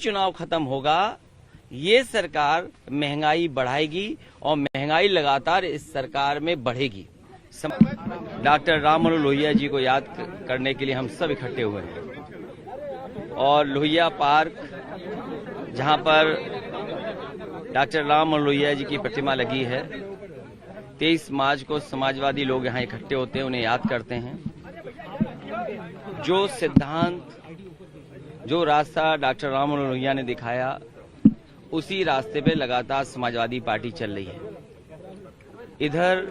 चुनाव खत्म होगा, ये सरकार महंगाई बढ़ाएगी और महंगाई लगातार इस सरकार में बढ़ेगी। डॉक्टर राम मनोहर लोहिया जी को याद करने के लिए हम सब इकट्ठे हुए हैं और लोहिया पार्क, जहां पर डॉक्टर राम मनोहर लोहिया जी की प्रतिमा लगी है, 23 मार्च को समाजवादी लोग यहां इकट्ठे होते हैं, उन्हें याद करते हैं। जो सिद्धांत, जो रास्ता डॉक्टर राम मनोहर लोहिया ने दिखाया, उसी रास्ते पे लगातार समाजवादी पार्टी चल रही है। इधर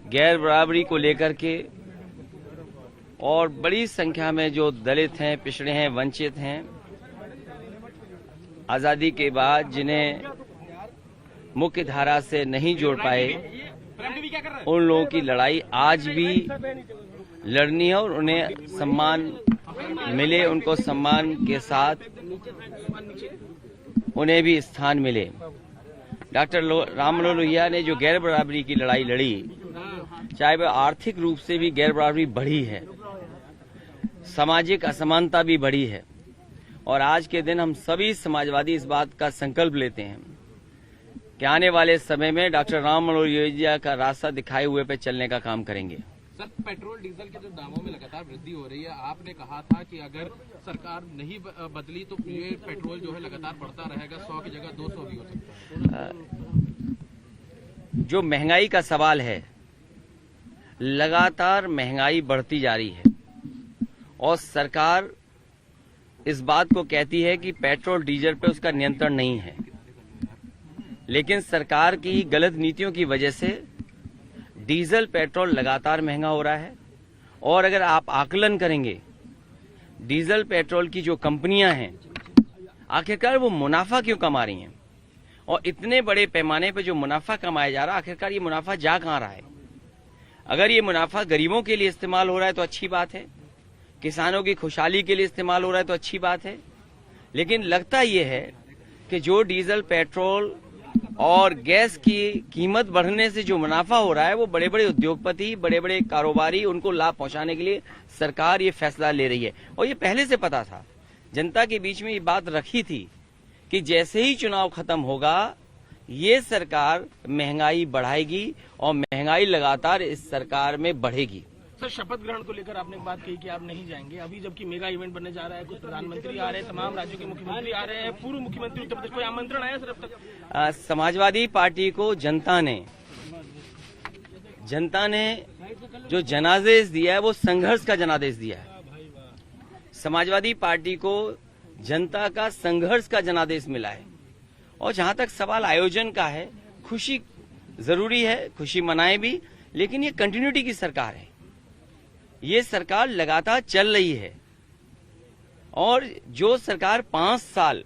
गैर बराबरी को लेकर के और बड़ी संख्या में जो दलित हैं, पिछड़े हैं, वंचित हैं, आजादी के बाद जिन्हें मुख्य धारा से नहीं जोड़ पाए, उन लोगों की लड़ाई आज भी लड़नी है और उन्हें सम्मान मिले, उनको सम्मान के साथ उन्हें भी स्थान मिले। डॉक्टर राम मनोहर लोहिया ने जो गैर बराबरी की लड़ाई लड़ी, चाहे वह आर्थिक रूप से भी गैर बराबरी बढ़ी है, सामाजिक असमानता भी बढ़ी है, और आज के दिन हम सभी समाजवादी इस बात का संकल्प लेते हैं कि आने वाले समय में डॉक्टर राम मनोहर लोहिया का रास्ता दिखाए हुए पे चलने का काम करेंगे। सर, पेट्रोल डीजल के जो दामों में लगातार वृद्धि हो रही है, आपने कहा था कि अगर सरकार नहीं बदली तो ये पेट्रोल जो है लगातार बढ़ता रहेगा, 100 की जगह 200 भी हो सकता है। जो महंगाई का सवाल है, लगातार महंगाई बढ़ती जा रही है और सरकार इस बात को कहती है कि पेट्रोल डीजल पे उसका नियंत्रण नहीं है, लेकिन सरकार की गलत नीतियों की वजह से डीजल पेट्रोल लगातार महंगा हो रहा है। और अगर आप आकलन करेंगे, डीजल पेट्रोल की जो कंपनियां हैं, आखिरकार वो मुनाफा क्यों कमा रही हैं, और इतने बड़े पैमाने पर जो मुनाफा कमाया जा रहा है, आखिरकार ये मुनाफा जा कहां रहा है? अगर ये मुनाफा गरीबों के लिए इस्तेमाल हो रहा है तो अच्छी बात है, किसानों की खुशहाली के लिए इस्तेमाल हो रहा है तो अच्छी बात है, लेकिन लगता यह है कि जो डीजल पेट्रोल और गैस की कीमत बढ़ने से जो मुनाफा हो रहा है, वो बड़े बड़े उद्योगपति, बड़े बड़े कारोबारी, उनको लाभ पहुंचाने के लिए सरकार ये फैसला ले रही है। और ये पहले से पता था, जनता के बीच में ये बात रखी थी कि जैसे ही चुनाव खत्म होगा, ये सरकार महंगाई बढ़ाएगी और महंगाई लगातार इस सरकार में बढ़ेगी। सर, शपथ ग्रहण को लेकर आपने एक बात कही कि आप नहीं जाएंगे, अभी जबकि मेगा इवेंट बनने जा रहा है, कुछ प्रधानमंत्री आ रहे हैं, तमाम राज्यों के मुख्यमंत्री आ रहे हैं, पूर्व मुख्यमंत्री उत्तर प्रदेश, कोई आमंत्रण आया सर अब तक? समाजवादी पार्टी को जनता ने जो जनादेश दिया है, वो संघर्ष का जनादेश दिया है। समाजवादी पार्टी को जनता का संघर्ष का जनादेश मिला है। और जहां तक सवाल आयोजन का है, खुशी जरूरी है, खुशी मनाएं भी, लेकिन ये कंटिन्यूटी की सरकार है, ये सरकार लगातार चल रही है। और जो सरकार 5 साल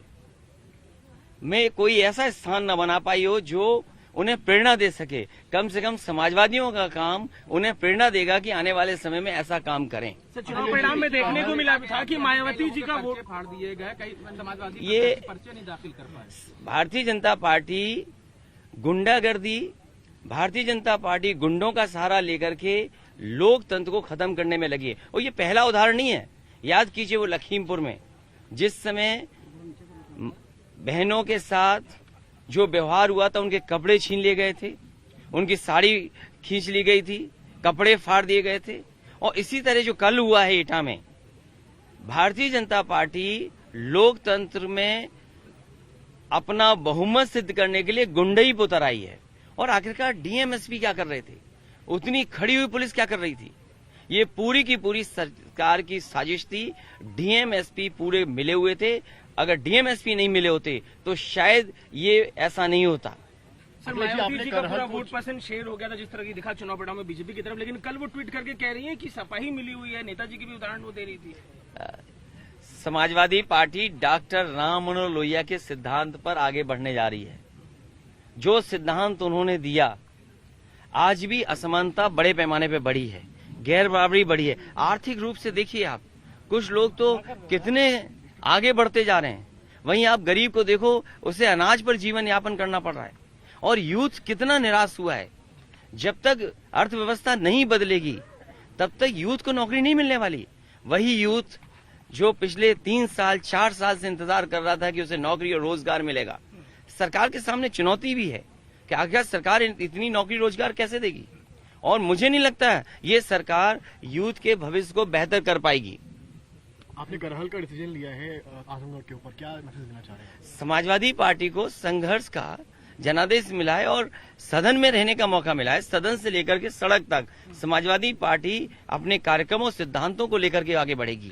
में कोई ऐसा स्थान न बना पाई हो जो उन्हें प्रेरणा दे सके, कम से कम समाजवादियों का काम उन्हें प्रेरणा देगा कि आने वाले समय में ऐसा काम करें। सर, चुनाव परिणाम में देखने को मिला था कि मायावती जी का वोट फाड़ दिए गए, कई समाजवादी ये पर्चे नहीं दाखिल कर पाए। भारतीय जनता पार्टी गुंडागर्दी, भारतीय जनता पार्टी गुंडों का सहारा लेकर के लोकतंत्र को खत्म करने में लगी है। और ये पहला उदाहरण नहीं है। याद कीजिए वो लखीमपुर में जिस समय बहनों के साथ जो व्यवहार हुआ था, उनके कपड़े छीन लिए गए थे, उनकी साड़ी खींच ली गई थी, कपड़े फाड़ दिए गए थे। और इसी तरह जो कल हुआ है एटा में, भारतीय जनता पार्टी लोकतंत्र में अपना बहुमत सिद्ध करने के लिए गुंडई पर उतर आई है। और आखिरकार डीएमएसपी क्या कर रहे थे, उतनी खड़ी हुई पुलिस क्या कर रही थी? ये पूरी की पूरी सरकार की साजिश थी। डीएमएसपी पूरे मिले हुए थे। अगर डीएमएसपी नहीं मिले होते तो शायद ये ऐसा नहीं होता। सर, मायावती जी का पूरा वोट परसेंट शेयर हो गया था, जिस तरह की दिखा चुनाव परिणाम में बीजेपी की तरफ, लेकिन कल वो ट्वीट करके कह रही है कि सपा ही मिली हुई है। नेताजी की भी उदाहरण वो दे रही थी। समाजवादी पार्टी डॉक्टर राम मनोहर लोहिया के सिद्धांत पर आगे बढ़ने जा रही है। जो सिद्धांत उन्होंने दिया, आज भी असमानता बड़े पैमाने पे बढ़ी है, गैर बराबरी बढ़ी है। आर्थिक रूप से देखिए आप, कुछ लोग तो कितने आगे बढ़ते जा रहे हैं, वहीं आप गरीब को देखो, उसे अनाज पर जीवन यापन करना पड़ रहा है। और यूथ कितना निराश हुआ है। जब तक अर्थव्यवस्था नहीं बदलेगी, तब तक यूथ को नौकरी नहीं मिलने वाली। वही यूथ जो पिछले 3 साल 4 साल से इंतजार कर रहा था कि उसे नौकरी और रोजगार मिलेगा, सरकार के सामने चुनौती भी है कि आखिर सरकार इतनी नौकरी रोजगार कैसे देगी। और मुझे नहीं लगता है ये सरकार यूथ के भविष्य को बेहतर कर पाएगी। आपने करहल का डिसीजन लिया है आजमगढ़ के ऊपर, क्या मैसेज देना चाह रहे हैं? समाजवादी पार्टी को संघर्ष का जनादेश मिला है और सदन में रहने का मौका मिला है। सदन से लेकर के सड़क तक समाजवादी पार्टी अपने कार्यक्रमों सिद्धांतों को लेकर के आगे बढ़ेगी।